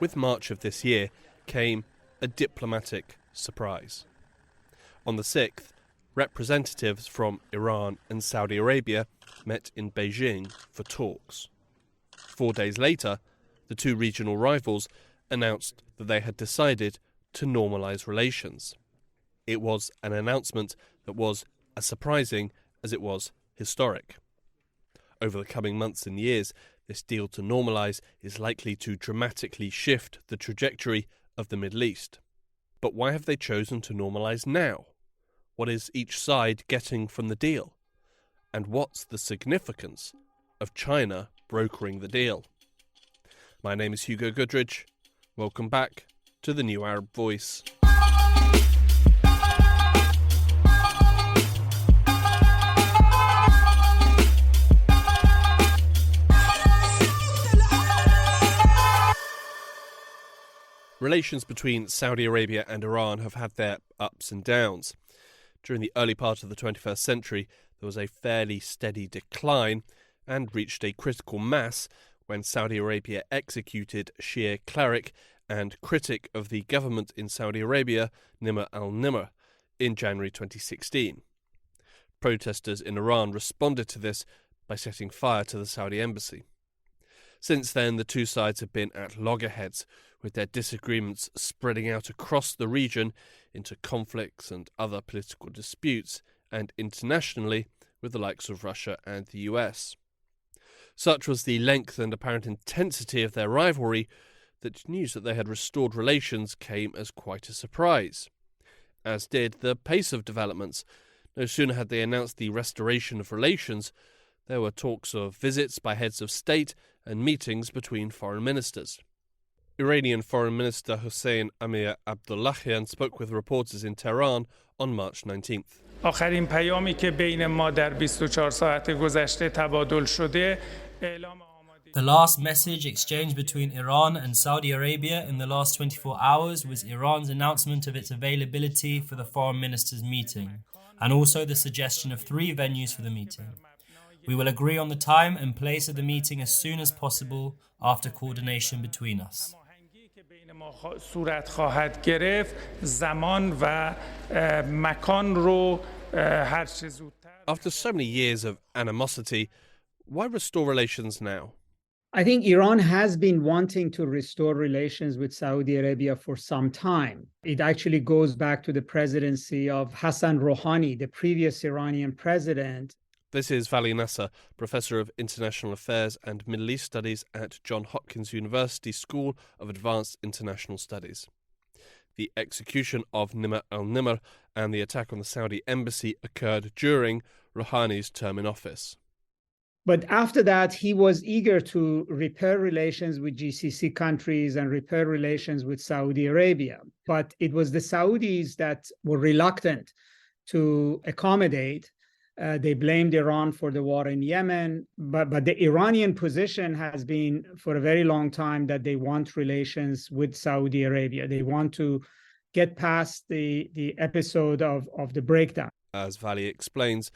With March of this year came a diplomatic surprise. On the 6th, representatives from Iran and Saudi Arabia met in Beijing for talks. 4 days later, the two regional rivals announced that they had decided to normalise relations. It was an announcement that was as surprising as it was historic. Over the coming months and years, this deal to normalise is likely to dramatically shift the trajectory of the Middle East. But why have they chosen to normalise now? What is each side getting from the deal? And what's the significance of China brokering the deal? My name is Hugo Goodridge. Welcome back to the New Arab Voice. Relations between Saudi Arabia and Iran have had their ups and downs. During the early part of the 21st century, there was a fairly steady decline and reached a critical mass when Saudi Arabia executed Shia cleric and critic of the government in Saudi Arabia, Nimr al-Nimr, in January 2016. Protesters in Iran responded to this by setting fire to the Saudi embassy. Since then, the two sides have been at loggerheads, with their disagreements spreading out across the region into conflicts and other political disputes, and internationally with the likes of Russia and the US. Such was the length and apparent intensity of their rivalry that news that they had restored relations came as quite a surprise, as did the pace of developments. No sooner had they announced the restoration of relations, there were talks of visits by heads of state and meetings between foreign ministers. Iranian Foreign Minister Hossein Amir Abdullahian spoke with reporters in Tehran on March 19th. آخرین پیامی که بین ما در 24 ساعت گذشته تبادل شده The last message exchanged between Iran and Saudi Arabia in the last 24 hours was Iran's announcement of its availability for the foreign ministers' meeting, and also the suggestion of 3 venues for the meeting. We will agree on the time and place of the meeting as soon as possible after coordination between us. صورت خواهد گرفت زمان و مکان رو هر چه زودتر. After so many years of animosity, why restore relations now? I think Iran has been wanting to restore relations with Saudi Arabia for some time. It actually goes back to the presidency of Hassan Rouhani, the previous Iranian president. This is Vali Nasser, Professor of International Affairs and Middle East Studies at Johns Hopkins University School of Advanced International Studies. The execution of Nimr al-Nimr and the attack on the Saudi embassy occurred during Rouhani's term in office. But after that, he was eager to repair relations with GCC countries and repair relations with Saudi Arabia. But it was the Saudis that were reluctant to accommodate. They blamed Iran for the war in Yemen, but the Iranian position has been for a very long time that they want relations with Saudi Arabia. They want to get past the episode of the breakdown. As Vali explains,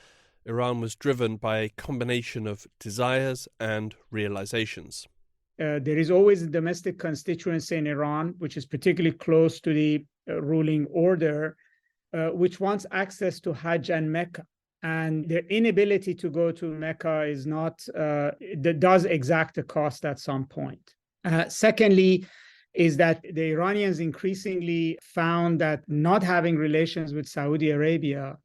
Iran was driven by a combination of desires and realizations. There is always a domestic constituency in Iran, which is particularly close to the ruling order, which wants access to Hajj and Mecca. And their inability to go to Mecca is not, that does exact a cost at some point. Secondly, is that the Iranians increasingly found that not having relations with Saudi Arabia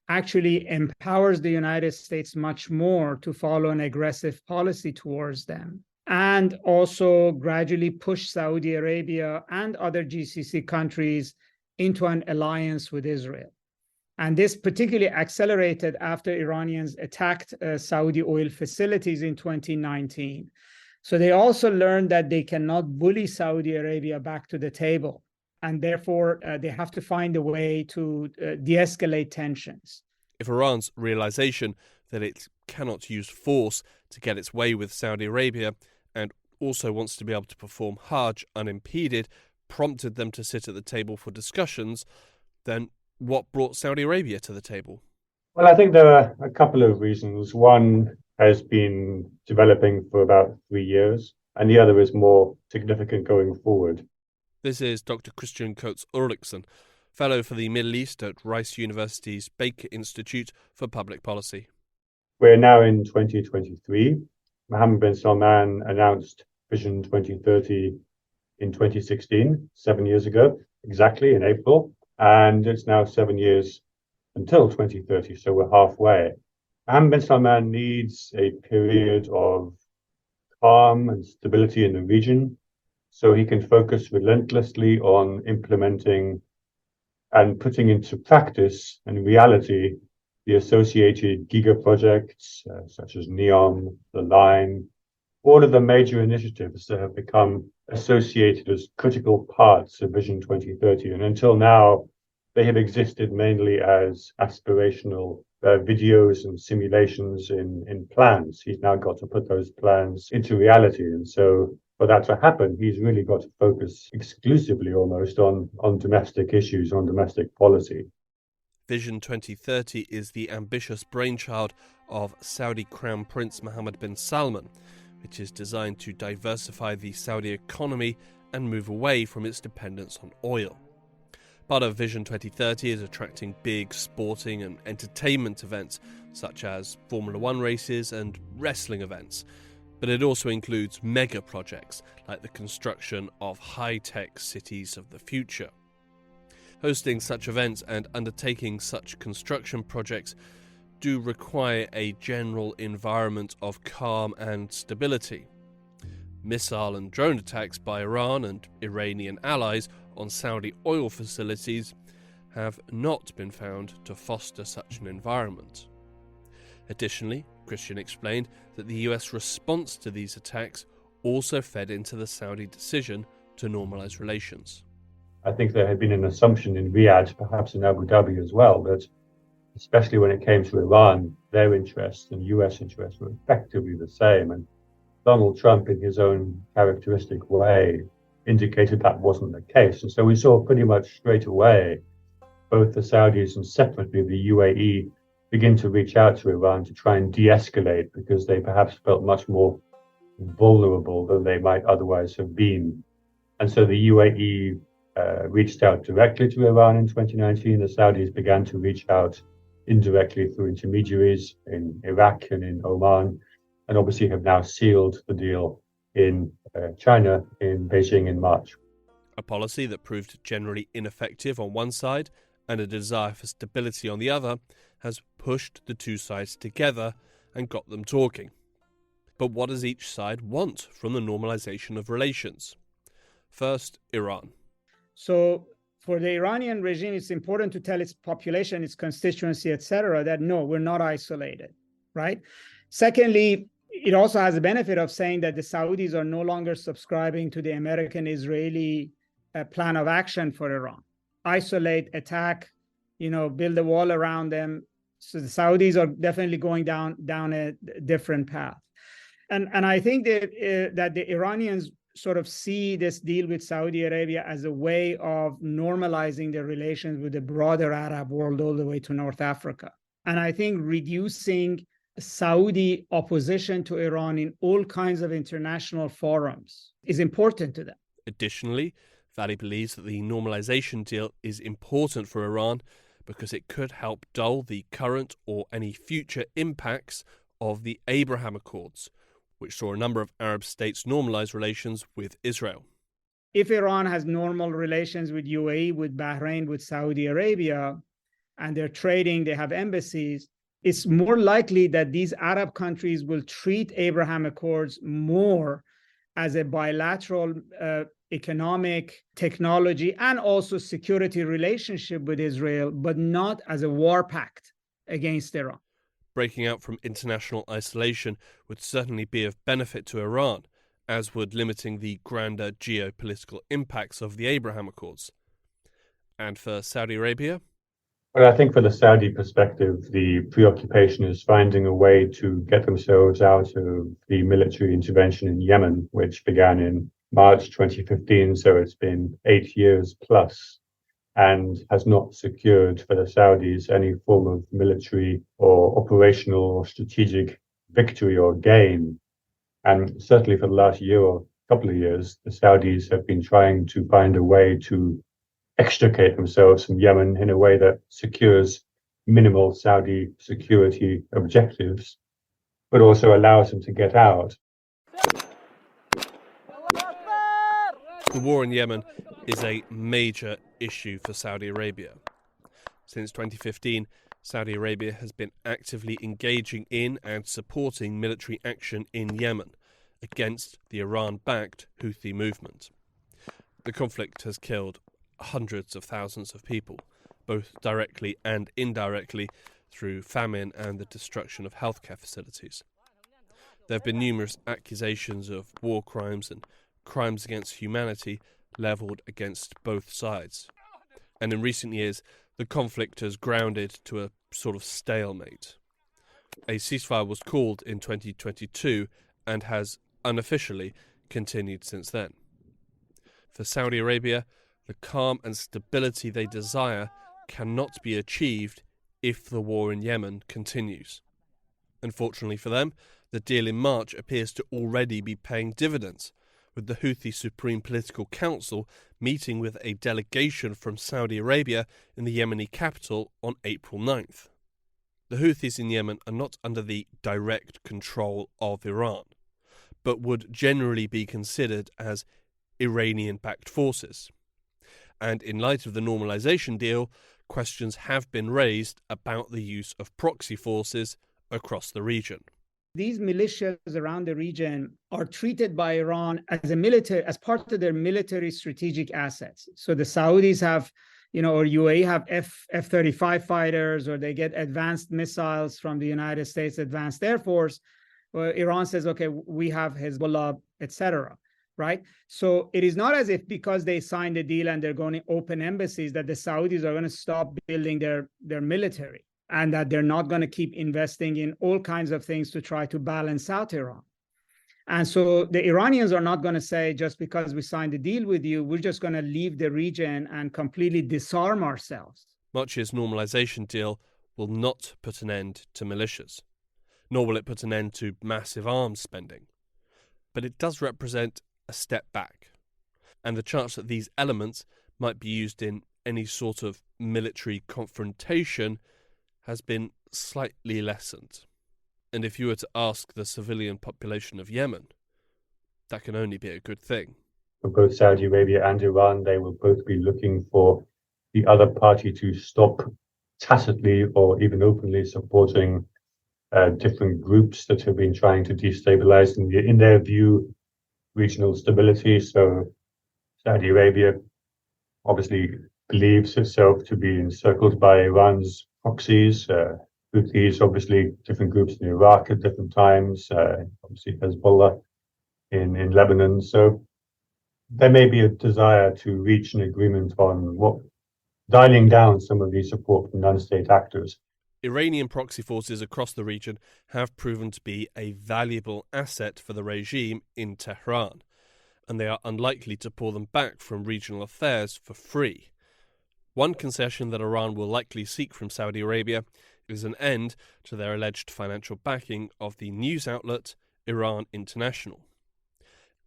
actually empowers the United States much more to follow an aggressive policy towards them, and also gradually push Saudi Arabia and other GCC countries into an alliance with Israel. And this particularly accelerated after Iranians attacked Saudi oil facilities in 2019. So they also learned that they cannot bully Saudi Arabia back to the table. And therefore, they have to find a way to de-escalate tensions. If Iran's realization that it cannot use force to get its way with Saudi Arabia and also wants to be able to perform Hajj unimpeded prompted them to sit at the table for discussions, then what brought Saudi Arabia to the table? Well, I think there are a couple of reasons. One, has been developing for about 3 years, and the other is more significant going forward. This is Dr. Christian Coates-Ulrichsen, Fellow for the Middle East at Rice University's Baker Institute for Public Policy. We're now in 2023. Mohammed bin Salman announced Vision 2030 in 2016, 7 years ago, exactly in April, and it's now 7 years until 2030, so we're halfway. Mohammed bin Salman needs a period of calm and stability in the region so he can focus relentlessly on implementing and putting into practice and reality the associated giga projects such as NEOM, the Line, all of the major initiatives that have become associated as critical parts of Vision 2030. And until now, they have existed mainly as aspirational videos and simulations in plans. He's now got to put those plans into reality. And so for that to happen, he's really got to focus exclusively almost on domestic issues, on domestic policy. Vision 2030 is the ambitious brainchild of Saudi Crown Prince Mohammed bin Salman, which is designed to diversify the Saudi economy and move away from its dependence on oil. Part of Vision 2030 is attracting big sporting and entertainment events such as Formula One races and wrestling events, but it also includes mega projects like the construction of high-tech cities of the future. Hosting such events and undertaking such construction projects do require a general environment of calm and stability. Missile and drone attacks by Iran and Iranian allies on Saudi oil facilities have not been found to foster such an environment. Additionally, Christian explained that the US response to these attacks also fed into the Saudi decision to normalise relations. I think there had been an assumption in Riyadh, perhaps in Abu Dhabi as well, that especially when it came to Iran, their interests and US interests were effectively the same. And Donald Trump, in his own characteristic way, indicated that wasn't the case. And so we saw pretty much straight away both the Saudis and separately the UAE begin to reach out to Iran to try and de-escalate because they perhaps felt much more vulnerable than they might otherwise have been. And so the UAE reached out directly to Iran in 2019. The Saudis began to reach out indirectly through intermediaries in Iraq and in Oman, and obviously have now sealed the deal in China, in Beijing in March. A policy that proved generally ineffective on one side and a desire for stability on the other has pushed the two sides together and got them talking. But what does each side want from the normalisation of relations? First, Iran. So for the Iranian regime, it's important to tell its population, its constituency, etc., that no, we're not isolated, right? Secondly, it also has the benefit of saying that the Saudis are no longer subscribing to the American-Israeli plan of action for Iran. Isolate, attack, build a wall around them. So the Saudis are definitely going down a different path. And I think that the Iranians sort of see this deal with Saudi Arabia as a way of normalizing their relations with the broader Arab world all the way to North Africa. And I think reducing Saudi opposition to Iran in all kinds of international forums is important to them. Additionally, Valley believes that the normalisation deal is important for Iran because it could help dull the current or any future impacts of the Abraham Accords, which saw a number of Arab states normalise relations with Israel. If Iran has normal relations with UAE, with Bahrain, with Saudi Arabia, and they're trading, they have embassies, it's more likely that these Arab countries will treat Abraham Accords more as a bilateral economic, technology, and also security relationship with Israel, but not as a war pact against Iran. Breaking out from international isolation would certainly be of benefit to Iran, as would limiting the grander geopolitical impacts of the Abraham Accords. And for Saudi Arabia? Well, I think for the Saudi perspective, the preoccupation is finding a way to get themselves out of the military intervention in Yemen, which began in March 2015, so it's been 8 years plus, and has not secured for the Saudis any form of military or operational or strategic victory or gain. And certainly for the last year or couple of years, the Saudis have been trying to find a way to extricate themselves from Yemen in a way that secures minimal Saudi security objectives, but also allows them to get out. The war in Yemen is a major issue for Saudi Arabia. Since 2015, Saudi Arabia has been actively engaging in and supporting military action in Yemen against the Iran-backed Houthi movement. The conflict has killed hundreds of thousands of people, both directly and indirectly, through famine and the destruction of healthcare facilities. There have been numerous accusations of war crimes and crimes against humanity levelled against both sides. And in recent years, the conflict has grounded to a sort of stalemate. A ceasefire was called in 2022 and has unofficially continued since then. For Saudi Arabia, the calm and stability they desire cannot be achieved if the war in Yemen continues. Unfortunately for them, the deal in March appears to already be paying dividends, with the Houthi Supreme Political Council meeting with a delegation from Saudi Arabia in the Yemeni capital on April 9th. The Houthis in Yemen are not under the direct control of Iran, but would generally be considered as Iranian-backed forces. And in light of the normalisation deal, questions have been raised about the use of proxy forces across the region. These militias around the region are treated by Iran as part of their military strategic assets. So the Saudis have, or UAE have F-35 fighters, or they get advanced missiles from the United States Advanced Air Force. Well, Iran says, okay, we have Hezbollah, etc. Right? So it is not as if because they signed a deal and they're going to open embassies that the Saudis are going to stop building their military, and that they're not going to keep investing in all kinds of things to try to balance out Iran. And so the Iranians are not going to say, just because we signed a deal with you, we're just going to leave the region and completely disarm ourselves. March's normalisation deal will not put an end to militias, nor will it put an end to massive arms spending. But it does represent a step back, and the chance that these elements might be used in any sort of military confrontation has been slightly lessened. And if you were to ask the civilian population of Yemen, that can only be a good thing. For both Saudi Arabia and Iran, they will both be looking for the other party to stop tacitly or even openly supporting different groups that have been trying to destabilize, in their view, regional stability. So Saudi Arabia obviously believes itself to be encircled by Iran's proxies. Houthis, obviously, different groups in Iraq at different times, obviously Hezbollah in Lebanon. So there may be a desire to reach an agreement on dialing down some of the support from non-state actors. Iranian proxy forces across the region have proven to be a valuable asset for the regime in Tehran, and they are unlikely to pull them back from regional affairs for free. One concession that Iran will likely seek from Saudi Arabia is an end to their alleged financial backing of the news outlet Iran International.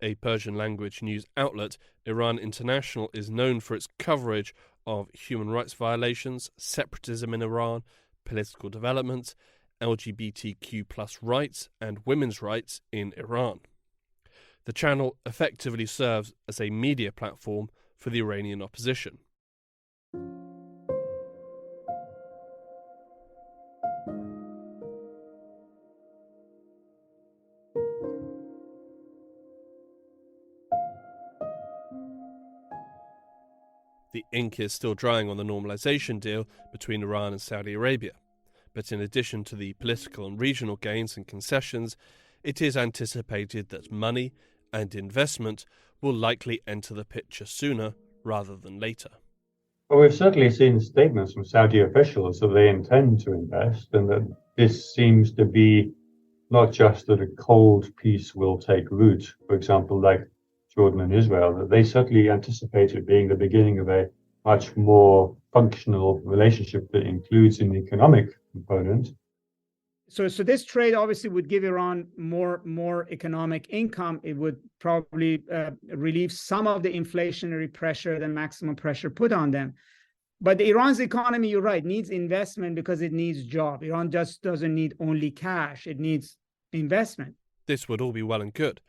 A Persian-language news outlet, Iran International is known for its coverage of human rights violations, separatism in Iran, political developments, LGBTQ+ rights and women's rights in Iran. The channel effectively serves as a media platform for the Iranian opposition. The ink is still drying on the normalisation deal between Iran and Saudi Arabia, but in addition to the political and regional gains and concessions, it is anticipated that money and investment will likely enter the picture sooner rather than later. Well, we've certainly seen statements from Saudi officials that they intend to invest, and that this seems to be not just that a cold peace will take root, for example, like Jordan and Israel, that they certainly anticipate it being the beginning of a much more functional relationship that includes an economic component. So this trade obviously would give Iran more economic income. It would probably relieve some of the inflationary pressure, the maximum pressure put on them. But Iran's economy, you're right, needs investment because it needs jobs. Iran just doesn't need only cash. It needs investment. This would all be well and good,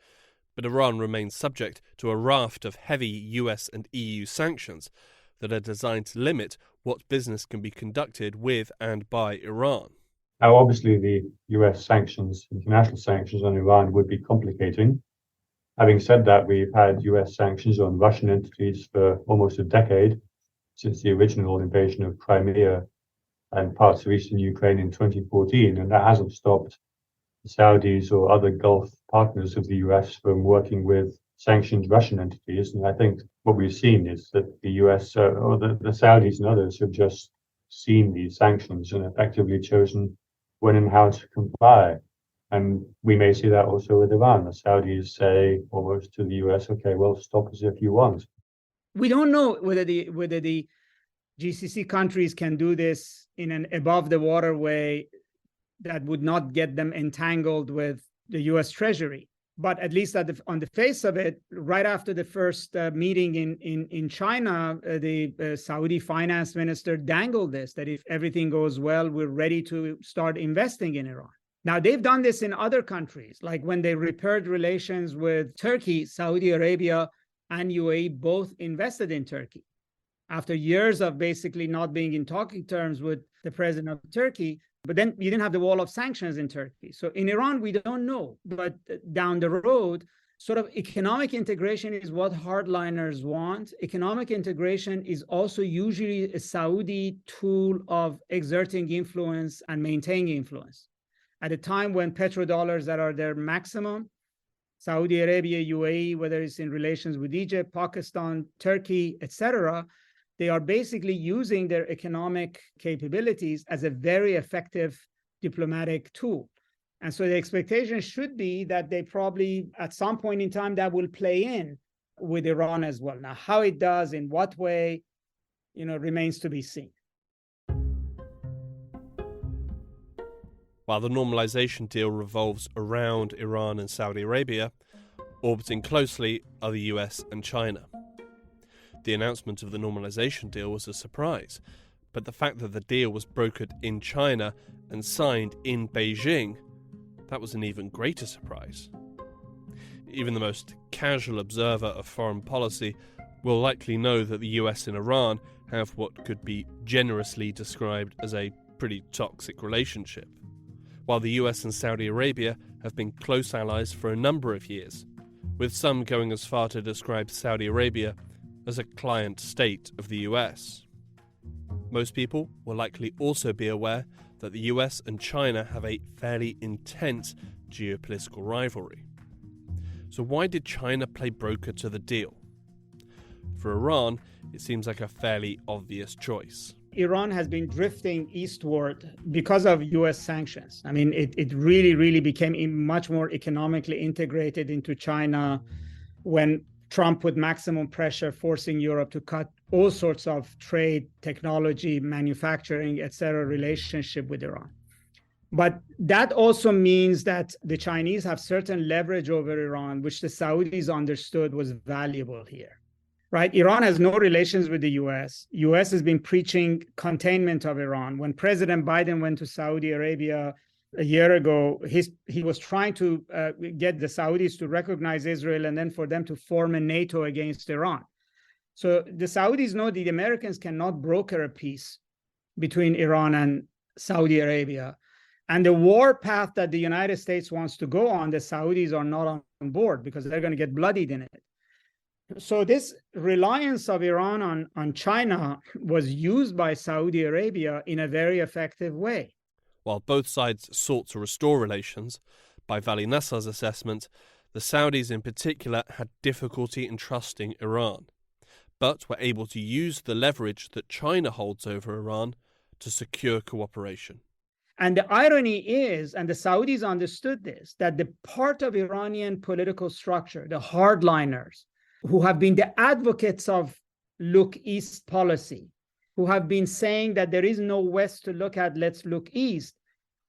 but Iran remains subject to a raft of heavy US and EU sanctions that are designed to limit what business can be conducted with and by Iran. Now, obviously, the US sanctions, international sanctions on Iran would be complicating. Having said that, we've had US sanctions on Russian entities for almost a decade, since the original invasion of Crimea and parts of eastern Ukraine in 2014, and that hasn't stopped the Saudis or other Gulf partners of the US from working with sanctioned Russian entities. And I think what we've seen is that the US or the Saudis and others have just seen these sanctions and effectively chosen when and how to comply. And we may see that also with Iran. The Saudis say almost to the US, okay, well, stop us if you want. We don't know whether the GCC countries can do this in an above the water way that would not get them entangled with the US Treasury. But at least on the face of it, right after the first meeting in China, the Saudi finance minister dangled this, that if everything goes well, we're ready to start investing in Iran. Now, they've done this in other countries, like when they repaired relations with Turkey, Saudi Arabia and UAE both invested in Turkey. After years of basically not being in talking terms with the president of Turkey, but then you didn't have the wall of sanctions in Turkey. So in Iran, we don't know. But down the road, sort of economic integration is what hardliners want. Economic integration is also usually a Saudi tool of exerting influence and maintaining influence. At a time when petrodollars that are their maximum, Saudi Arabia, UAE, whether it's in relations with Egypt, Pakistan, Turkey, etc., they are basically using their economic capabilities as a very effective diplomatic tool. And so the expectation should be that they probably, at some point in time, that will play in with Iran as well. Now, how it does, in what way, remains to be seen. While the normalisation deal revolves around Iran and Saudi Arabia, orbiting closely are the US and China. The announcement of the normalisation deal was a surprise, but the fact that the deal was brokered in China and signed in Beijing, that was an even greater surprise. Even the most casual observer of foreign policy will likely know that the US and Iran have what could be generously described as a pretty toxic relationship, while the US and Saudi Arabia have been close allies for a number of years, with some going as far to describe Saudi Arabia as a client state of the US. Most people will likely also be aware that the US and China have a fairly intense geopolitical rivalry. So why did China play broker to the deal? For Iran, it seems like a fairly obvious choice. Iran has been drifting eastward because of US sanctions. I mean, it really became much more economically integrated into China when Trump put maximum pressure, forcing Europe to cut all sorts of trade, technology, manufacturing, etc., relationship with Iran. But that also means that the Chinese have certain leverage over Iran, which the Saudis understood was valuable here. Right? Iran has no relations with the US. US has been preaching containment of Iran. When President Biden went to Saudi Arabia a year ago, he was trying to get the Saudis to recognize Israel and then for them to form a NATO against Iran. So the Saudis know the Americans cannot broker a peace between Iran and Saudi Arabia. And the war path that the United States wants to go on, the Saudis are not on board because they're going to get bloodied in it. So this reliance of Iran on China was used by Saudi Arabia in a very effective way. While both sides sought to restore relations, by Vali Nasser's assessment, the Saudis in particular had difficulty in trusting Iran, but were able to use the leverage that China holds over Iran to secure cooperation. And the irony is, and the Saudis understood this, that the part of Iranian political structure, the hardliners, who have been the advocates of look east policy, who have been saying that there is no west to look at, let's look east,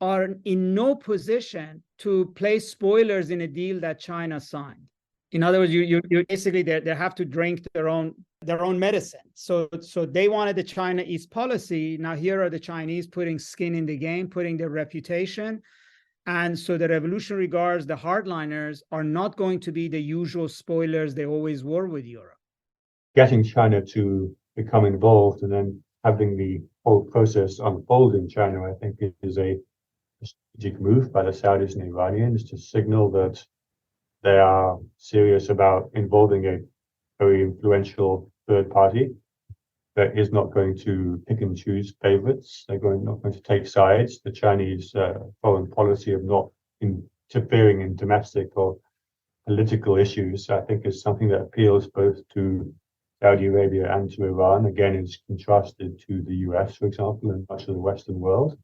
are in no position to place spoilers in a deal that China signed. In other words, you basically they have to drink their own medicine. So they wanted the China East policy. Now here are the Chinese putting skin in the game, putting their reputation. And so the Revolutionary Guards, the hardliners, are not going to be the usual spoilers they always were with Europe. Getting China to become involved and then having the whole process unfold in China, I think, is a strategic move by the Saudis and Iranians to signal that they are serious about involving a very influential third party that is not going to pick and choose favorites. They're not going to take sides. The Chinese foreign policy of not interfering in domestic or political issues, I think, is something that appeals both to Saudi Arabia and to Iran. Again, it's contrasted to the US, for example, and much of the Western world.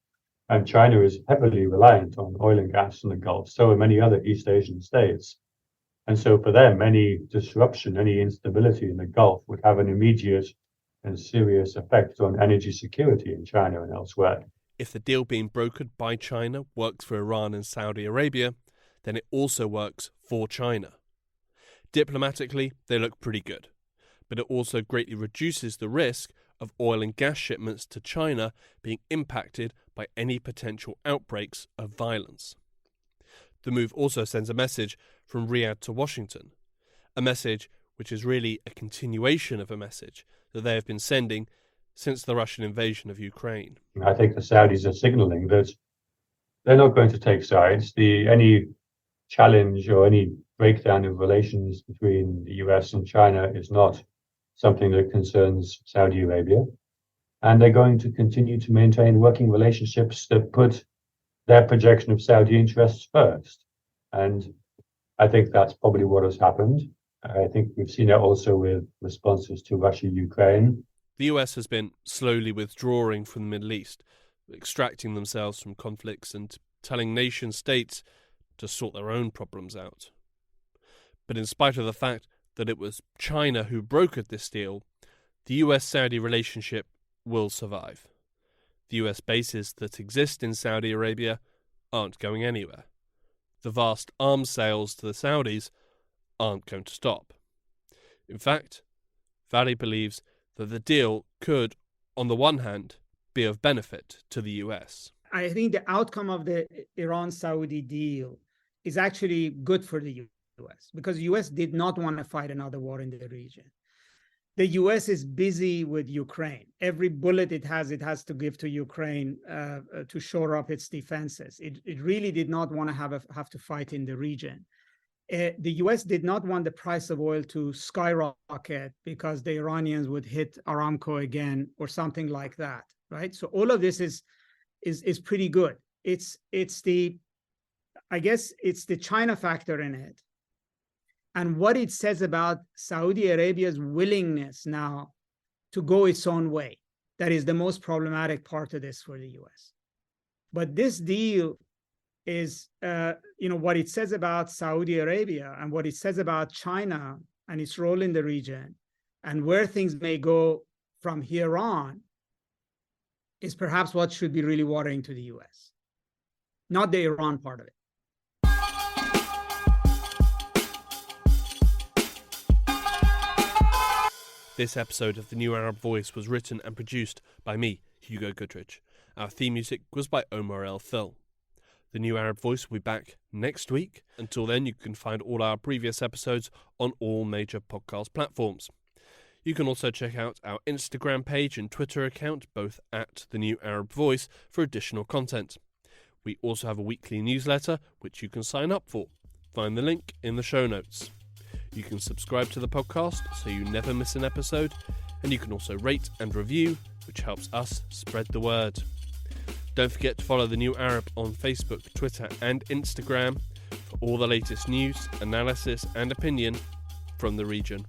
And China is heavily reliant on oil and gas in the Gulf. So are many other East Asian states. And so for them, any disruption, any instability in the Gulf would have an immediate and serious effect on energy security in China and elsewhere. If the deal being brokered by China works for Iran and Saudi Arabia, then it also works for China. Diplomatically, they look pretty good, but it also greatly reduces the risk of oil and gas shipments to China being impacted by any potential outbreaks of violence. The move also sends a message from Riyadh to Washington, a message which is really a continuation of a message that they have been sending since the Russian invasion of Ukraine. I think the Saudis are signaling that they're not going to take sides. Any challenge or any breakdown of relations between the US and China is not something that concerns Saudi Arabia. And they're going to continue to maintain working relationships that put their projection of Saudi interests first. And I think that's probably what has happened. I think we've seen it also with responses to Russia, Ukraine. The US has been slowly withdrawing from the Middle East, extracting themselves from conflicts and telling nation states to sort their own problems out. But in spite of the fact that it was China who brokered this deal, the US-Saudi relationship will survive. The US bases that exist in Saudi Arabia aren't going anywhere. The vast arms sales to the Saudis aren't going to stop. In fact, Valley believes that the deal could, on the one hand, be of benefit to the US. I think the outcome of the Iran-Saudi deal is actually good for the US because the US did not want to fight another war in the region. The US is busy with Ukraine. Every bullet it has to give to Ukraine to shore up its defenses. It really did not want to have to fight in the region. The US did not want the price of oil to skyrocket because the Iranians would hit Aramco again or something like that, right? So all of this is pretty good. I guess it's the China factor in it. And what it says about Saudi Arabia's willingness now to go its own way. That is the most problematic part of this for the US. But this deal is, what it says about Saudi Arabia and what it says about China and its role in the region and where things may go from here on is perhaps what should be really worrying to the US, not the Iran part of it. This episode of The New Arab Voice was written and produced by me, Hugo Goodrich. Our theme music was by Omar El Phil. The New Arab Voice will be back next week. Until then, you can find all our previous episodes on all major podcast platforms. You can also check out our Instagram page and Twitter account, both at The New Arab Voice, for additional content. We also have a weekly newsletter, which you can sign up for. Find the link in the show notes. You can subscribe to the podcast so you never miss an episode, and you can also rate and review, which helps us spread the word. Don't forget to follow The New Arab on Facebook, Twitter and Instagram for all the latest news, analysis and opinion from the region.